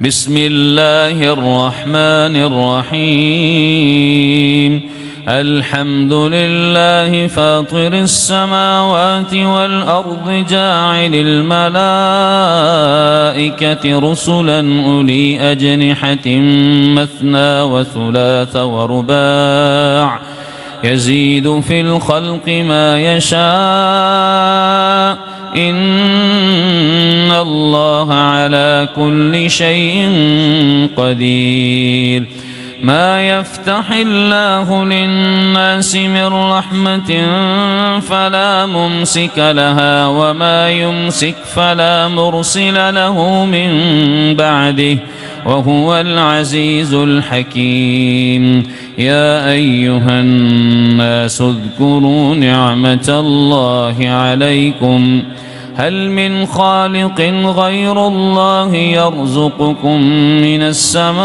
بسم الله الرحمن الرحيم الحمد لله فاطر السماوات والأرض جاعل الملائكة رسلا أولي أجنحة مثنى وثلاث ورباع يزيد في الخلق ما يشاء إن الله على كل شيء قدير. ما يفتح الله للناس من رحمة فلا ممسك لها وما يمسك فلا مرسل له من بعده وهو العزيز الحكيم. يا أيها الناس اذكروا نعمة الله عليكم هل من خالق غير الله يرزقكم من السماء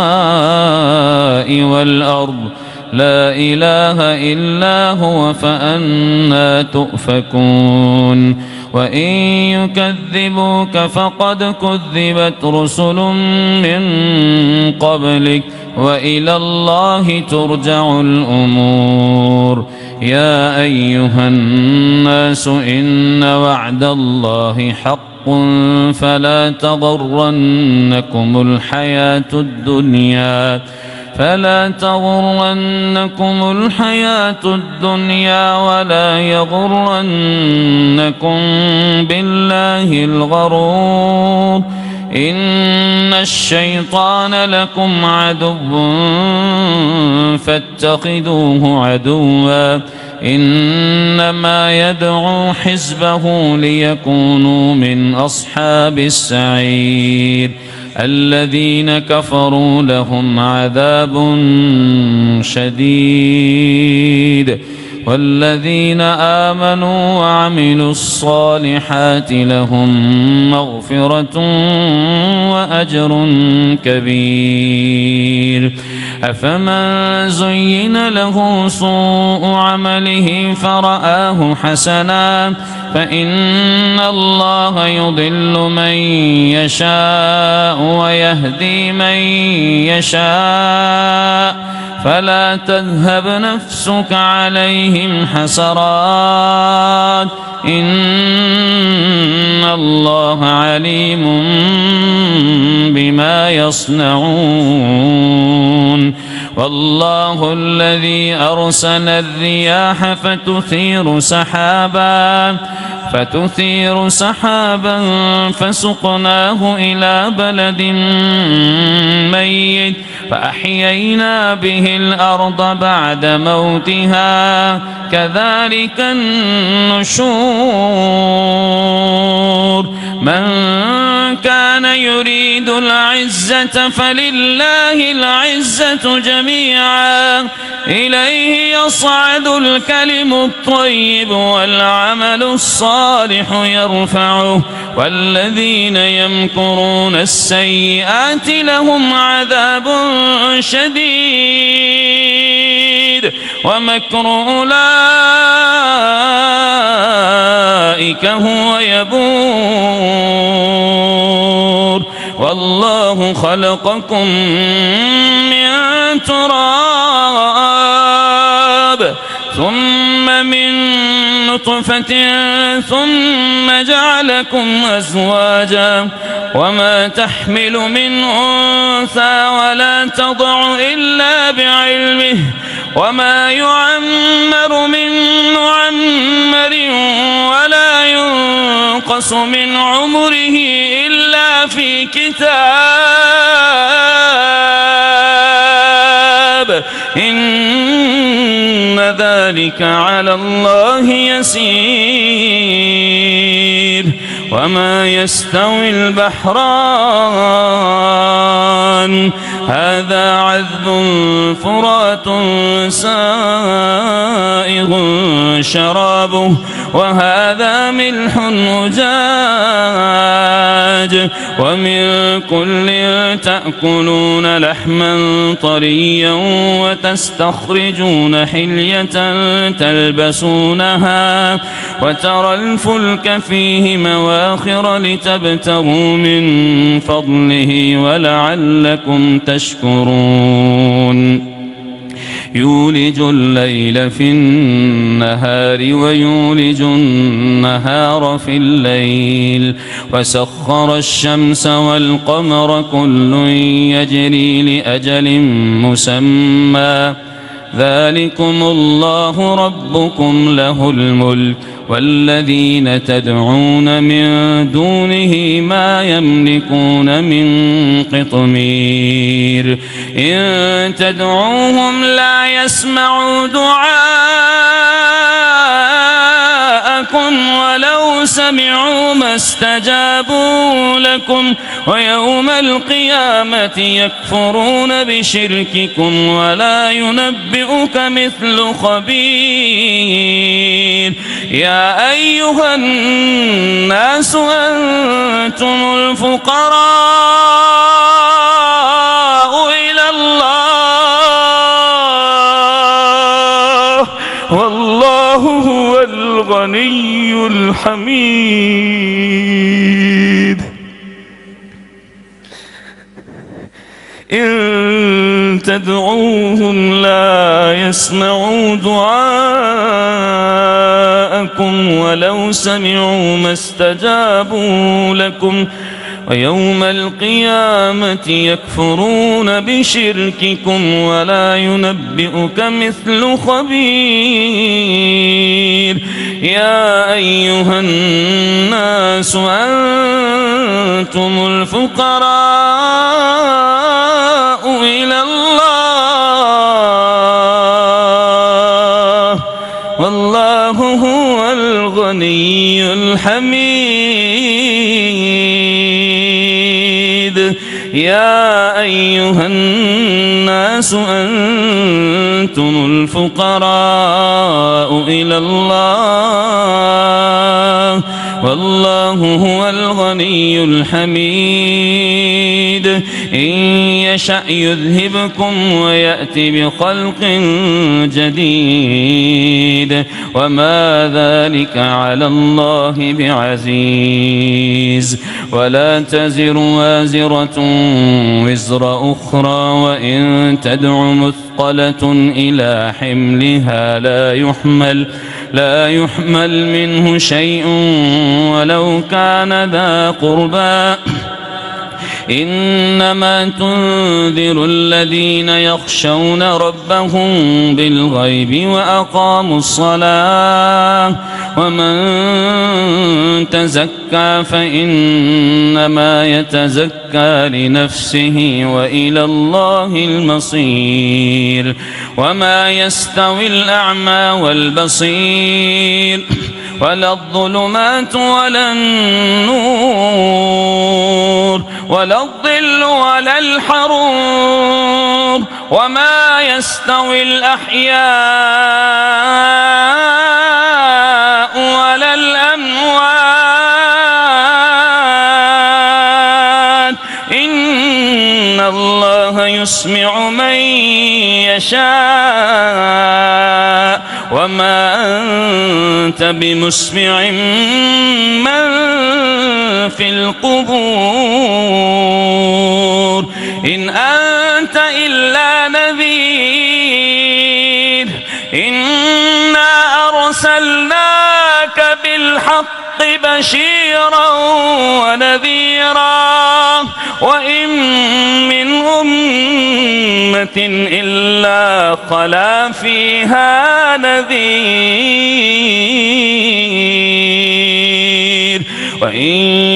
والأرض لا إله إلا هو فأنى تؤفكون. وإن يكذبوك فقد كذبت رسل من قبلك وإلى الله ترجع الأمور. يا أيها الناس إن وعد الله حق فلا تغرنكم الحياة الدنيا ولا يغرنكم بالله الغرور. إن الشيطان لكم عدو فاتخذوه عدوا إنما يدعو حزبه ليكونوا من أصحاب السعير. الذين كفروا لهم عذاب شديد والذين آمنوا وعملوا الصالحات لهم مغفرة وأجر كبير. أفمن زين له سوء عمله فرآه حسنا فإن الله يضل من يشاء ويهدي من يشاء فلا تذهب نفسك عليهم حسرات إن الله عليم بما يصنعون. والله الذي أرسل الرياح فتثير سحابا فسقناه إلى بلد ميت فأحيينا به الأرض بعد موتها كذلك النشور. من كان يريد العزة فلله العزة جميعا إليه يصعد الكلم الطيب والعمل الصالح يرفعه والذين يمكرون السيئات لهم عذاب شديد ومكر أولئك هو يبور. والله خلقكم من تراب ثم من نطفة ثم جعلكم أزواجا وما تحمل من أنثى ولا تضع إلا بعلمه وما يعمر من معمر ولا ينقص من عمره إلا في كتاب إن ذلك على الله يسير. وما يستوي البحران هذا عذب فرات سائغ شرابه وهذا ملح أجاج الدجاج ومن كل تأكلون لحما طريا وتستخرجون حلية تلبسونها وترى الفلك فيه مواخر لتبتغوا من فضله ولعلكم تشكرون يولج الليل في النهار ويولج النهار في الليل وسخر الشمس والقمر كل يجري لأجل مسمى ذلكم الله ربكم له الملك والذين تدعون من دونه ما يملكون من قطمير إن تدعوهم لا يسمعوا دعاءكم ولو سمعوا ما استجابوا لكم ويوم القيامة يكفرون بشرككم ولا ينبئك مثل خبير يا أيها الناس أنتم الفقراء إلى الله والله هو الغني الحميد إن تدعوهم لا يسمعوا دعاءكم ولو سمعوا ما استجابوا لكم ويوم القيامة يكفرون بشرككم ولا ينبئك مثل خبير يا أيها الناس أنتم الفقراء إلى الله والله هو الغني الحميد يا أيها الناس أنتم الفقراء إلى الله والله هو الغني الحميد إن يشأ يذهبكم ويأتي بخلق جديد وما ذلك على الله بعزيز ولا تزر وازرة وزر أخرى وإن تدع مثقلة إلى حملها لا يحمل منه شيء ولو كان ذا قربى إنما تنذر الذين يخشون ربهم بالغيب وأقاموا الصلاة ومن تزكى فإنما يتزكى لنفسه وإلى الله المصير وما يستوي الأعمى والبصير ولا الظلمات ولا النور ولا الظل ولا الحرور وما يستوي الأحياء ولا الأموات إن الله يسمع من يشاء وما أنت بمسمع من في القبور إن أنت إلا نذير إنا أرسلناك بالحق بشيرا ونذيرا وإن من أمة إلا خلا فيها نذير وإن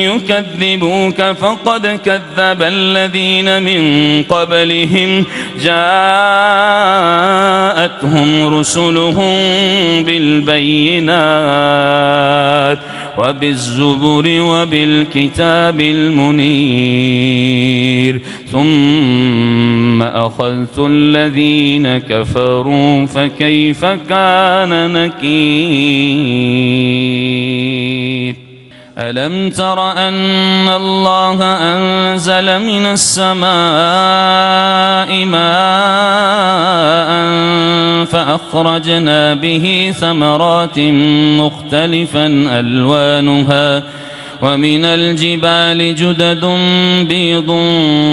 يكذبوك فقد كذب الذين من قبلهم جاءتهم رسلهم بالبينات وبالزبر وبالكتاب المنير ثم أخذت الذين كفروا فكيف كان نكير ألم تر أن الله أنزل من السماء ماء فأخرجنا به ثمرات مختلفا ألوانها ومن الجبال جدد بيض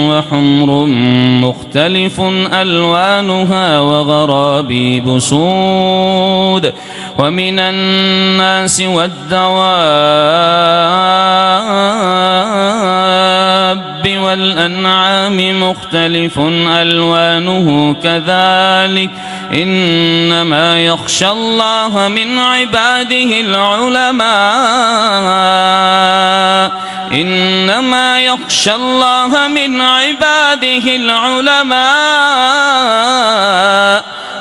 وحمر مختلف ألوانها وغرابيب سود ومن الناس والدواب والأنعام مختلف ألوانه كذلك إنما يخشى الله من عباده العلماء إنما يخشى الله من عباده العلماء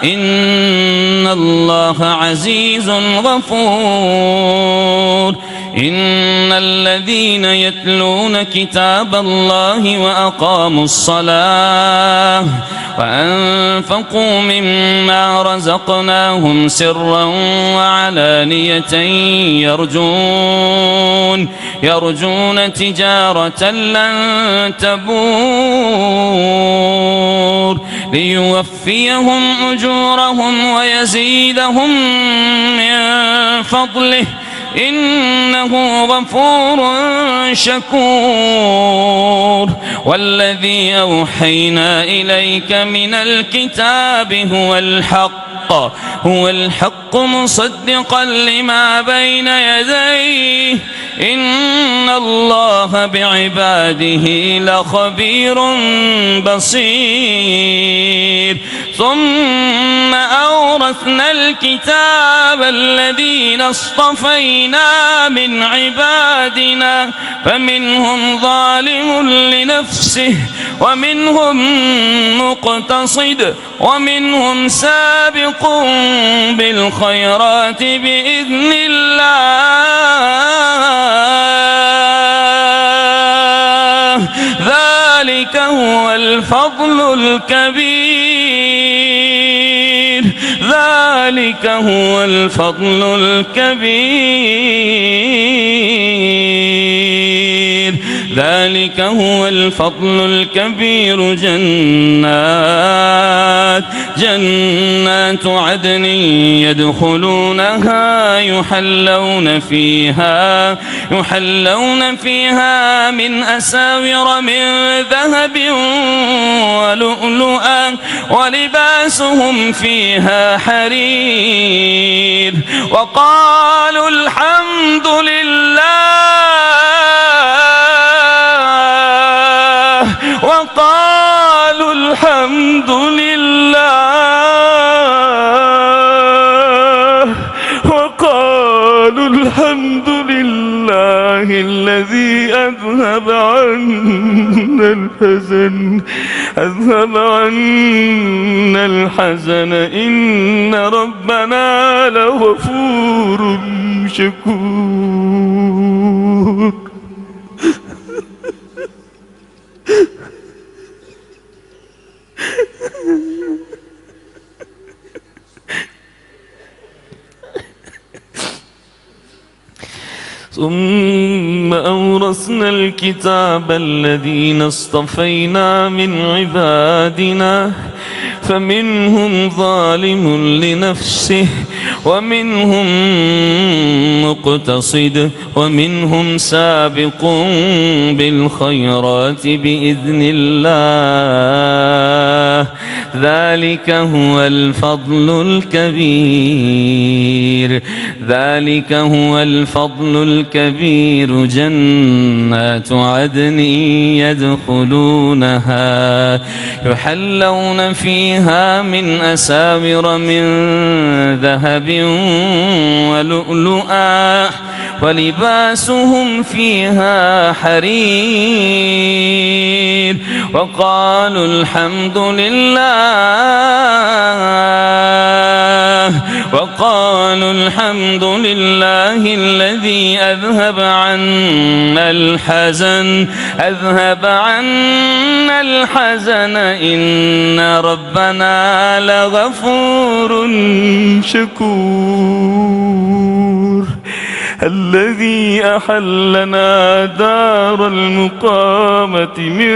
إن الله عزيز غفور إن الذين يتلون كتاب الله وأقاموا الصلاة وأنفقوا مما رزقناهم سرا وعلانية يرجون تجارة لن تبور ليوفيهم أجورهم ويزيدهم من فضله إنه غفور شكور والذي أوحينا إليك من الكتاب هو الحق مصدقا لما بين يديه إن الله بعباده لخبير بصير ثم أورثنا الكتاب الذين اصطفينا من عبادنا فمنهم ظالم لنفسه ومنهم مقتصد ومنهم سابق بالخيرات بإذن الله ذلك هو الفضل الكبير ذلك هو الفضل الكبير ذلك هو الفضل الكبير جنات عدن يدخلونها يحلون فيها من أساور من ذهب ولؤلؤا ولباسهم فيها حرير وقالوا الحمد لله الذي أذهب عنا الحزن إن ربنا لغفور شكور ثم أورثنا الكتاب الذين اصطفينا من عبادنا فمنهم ظالم لنفسه ومنهم مقتصد ومنهم سابق بالخيرات بإذن الله ذلك هو الفضل الكبير جنات عدن يدخلونها يحلون فيها من أساور من ذهب ولؤلؤا ولباسهم فيها حرير وقالوا الحمد لله الذي أذهب عنا الحزن إن ربنا لغفور شكور الذي أحلنا دار المقامة من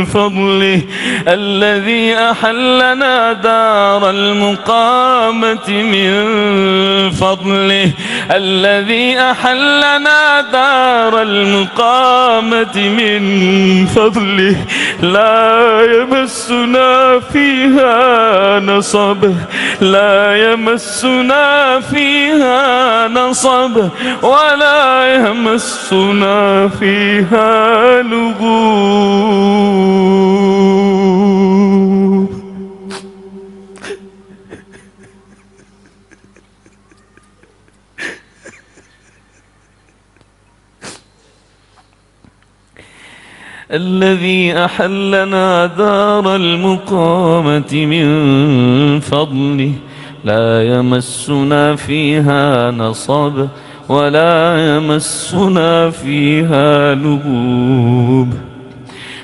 فضله الذي أحلنا دار المقامة من فضله الذي أحلنا دار المقامة من فضله لا يمسنا فيها نصب لا يمسنا فيها نصب ولا يمسنا فيها لغوب. الذي أحلنا دار المقامة من فضله لا يمسنا فيها نصب ولا يمسنا فيها لغوب.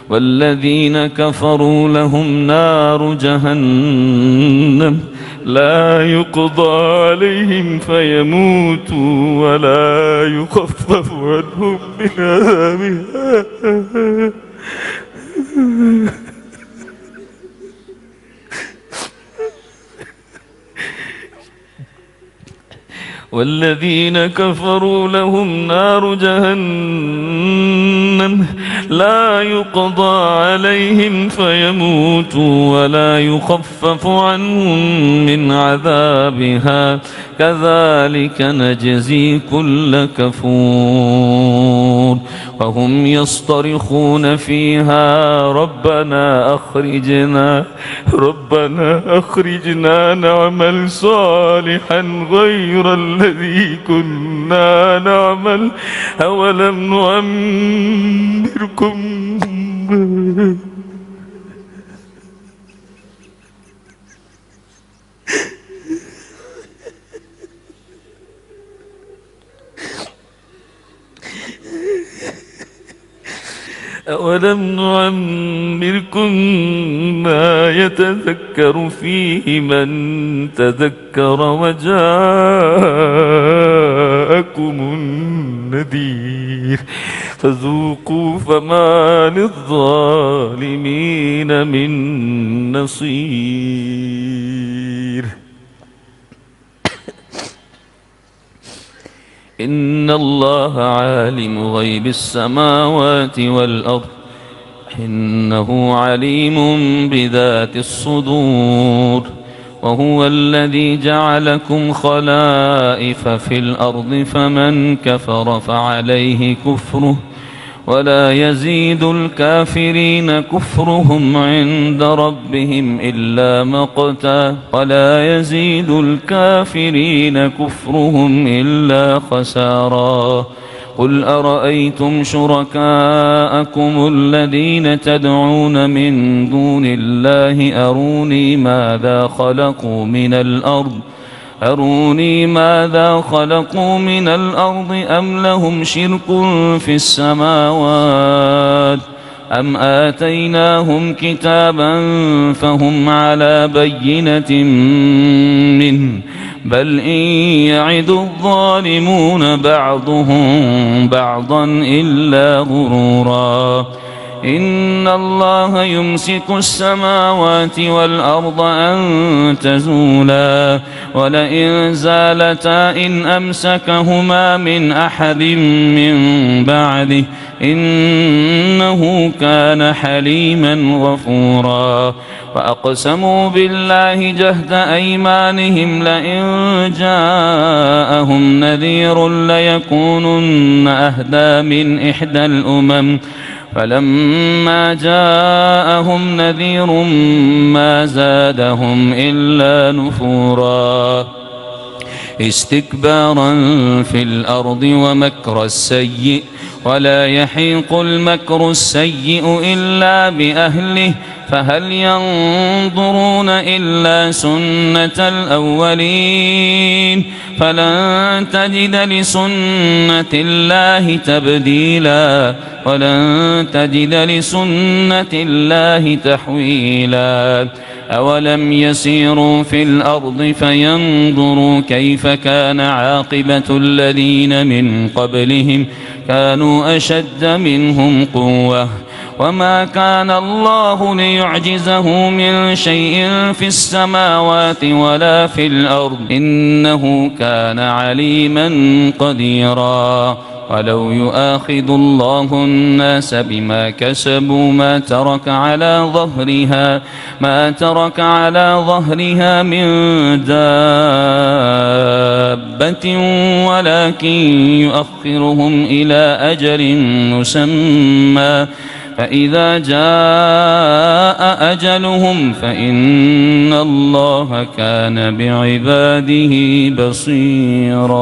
والذين كفروا لهم نار جهنم لا يقضى عليهم فيموتوا ولا يخفف عنهم من عذابها. والذين كفروا لهم نار جهنم لا يقضى عليهم فيموتوا ولا يخفف عنهم من عذابها كذلك نجزي كل كفور. وهم يصطرخون فيها ربنا أخرجنا نعمل صالحا غير الذي كنا نعمل أولم نعمركم ما يتذكر فيه من تذكر وجاءكم النذير فذوقوا فما للظالمين من نصير. إن الله عالم غيب السماوات والأرض إنه عليم بذات الصدور. وهو الذي جعلكم خلائف في الأرض فمن كفر فعليه كفره ولا يزيد الكافرين كفرهم عند ربهم إلا مقتا ولا يزيد الكافرين كفرهم إلا خسارا. قل أرأيتم شركاءكم الذين تدعون من دون الله أروني ماذا خلقوا من الأرض أم لهم شرك في السماوات أم آتيناهم كتابا فهم على بينة منه بل إن يعد الظالمون بعضهم بعضا إلا غرورا. إن الله يمسك السماوات والأرض أن تزولا ولئن زالتا إن أمسكهما من أحد من بعده إنه كان حليما غفورا. وأقسموا بالله جهد أيمانهم لئن جاءهم نذير ليكونن أهدى من إحدى الأمم فلما جاءهم نذير ما زادهم إلا نفورا. استكبارا في الأرض ومكر السيء ولا يحيق المكر السيء إلا بأهله فهل ينظرون إلا سنة الأولين فلن تجد لسنة الله تبديلا ولن تجد لسنة الله تحويلا أولم يسيروا في الأرض فينظروا كيف كان عاقبة الذين من قبلهم كانوا أشد منهم قوة وما كان الله ليعجزه من شيء في السماوات ولا في الأرض إنه كان عليما قديرا ولو يؤاخذ الله الناس بما كسبوا ما ترك على ظهرها من دابة ولكن يؤخرهم إلى أجل مسمى فإذا جاء أجلهم فإن الله كان بعباده بصيرا.